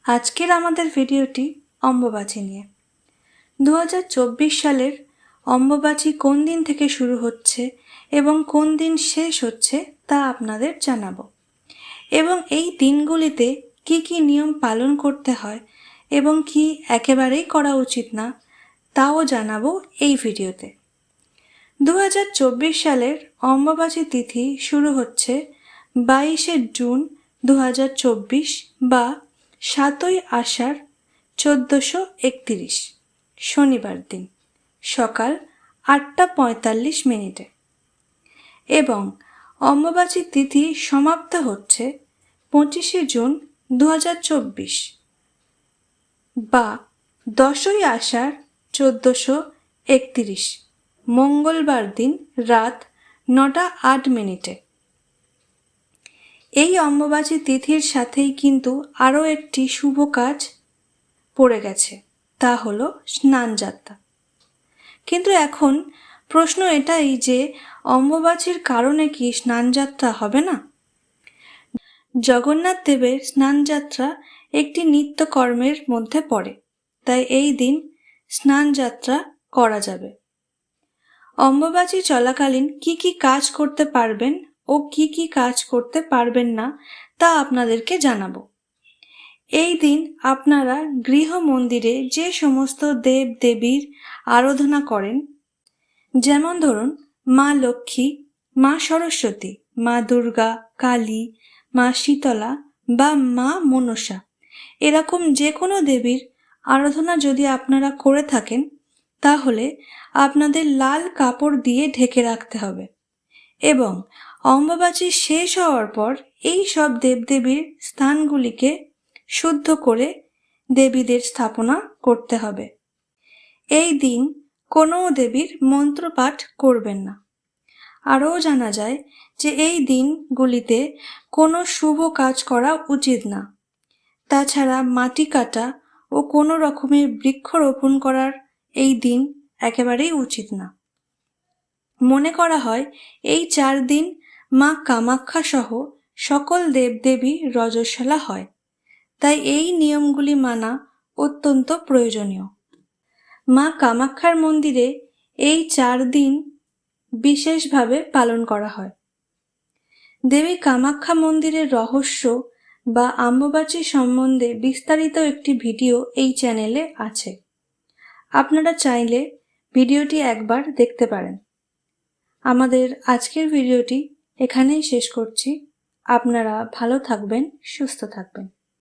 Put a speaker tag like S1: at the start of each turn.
S1: আজকের আমাদের ভিডিওটি অম্বুবাচী নিয়ে। 2024 সালের অম্বুবাচী কোন দিন থেকে শুরু হচ্ছে এবং কোন দিন শেষ হচ্ছে তা আপনাদের জানাবো, এবং এই দিনগুলিতে কি কি নিয়ম পালন করতে হয় এবং কি একেবারেই করা উচিত না তাও জানাবো এই ভিডিওতে। 2024 সালের অম্বুবাচী তিথি শুরু হচ্ছে 22শে জুন 2024 বা 7ই আষাঢ় 1431 শনিবার দিন সকাল 8:45 এবং অম্বুবাচী তিথি সমাপ্ত হচ্ছে 25শে জুন 2024 বা 10ই আষাঢ় 1431 মঙ্গলবার দিন রাত 9:08। এই অম্বুবাচী তিথির সাথেই কিন্তু আরও একটি শুভ কাজ পড়ে গেছে, তা হলো স্নানযাত্রা। কিন্তু এখন প্রশ্ন এটাই যে অম্বুবাচীর কারণে কি স্নানযাত্রা হবে না? জগন্নাথ দেবের স্নানযাত্রা একটি নিত্যকর্মের মধ্যে পড়ে, তাই এই দিন স্নানযাত্রা করা যাবে। অম্বুবাচী চলাকালীন কি কি কাজ করতে পারবেন ও কি কি কাজ করতে পারবেন না তা আপনাদেরকে জানাবো। এই দিন আপনারা গৃহ মন্দিরে যে সমস্ত দেব দেবীর আরাধনা করেন, যেমন ধরুন মা লক্ষ্মী, মা সরস্বতী, মা দুর্গা, কালী, মা শীতলা বা মা মনসা, এরকম যে কোনো দেবীর আরাধনা যদি আপনারা করে থাকেন তাহলে আপনাদের লাল কাপড় দিয়ে ঢেকে রাখতে হবে এবং অম্বুবাচী শেষ হওয়ার পর এই সব দেবদেবীর স্থানগুলিকে শুদ্ধ করে দেবীদের স্থাপনা করতে হবে। এই দিন কোনো দেবীর মন্ত্রপাঠ করবেন না। আরও জানা যায় যে এই দিনগুলিতে কোনো শুভ কাজ করা উচিত না। তাছাড়া মাটি কাটা ও কোনো রকমের বৃক্ষরোপণ করার এই দিন একেবারেই উচিত না। মনে করা হয় এই 4 দিন মা কামাখ্যা সহ সকল দেবদেবী রজস্বলা হয়, তাই এই নিয়মগুলি মানা অত্যন্ত প্রয়োজনীয়। মা কামাখ্যার মন্দিরে এই 4 দিন বিশেষভাবে পালন করা হয়। দেবী কামাখ্যা মন্দিরের রহস্য বা অম্বুবাচী সম্বন্ধে বিস্তারিত একটি ভিডিও এই চ্যানেলে আছে, আপনারা চাইলে ভিডিওটি একবার দেখতে পারেন। আমাদের আজকের ভিডিওটি এখানেই শেষ করছি। আপনারা ভালো থাকবেন, সুস্থ থাকবেন।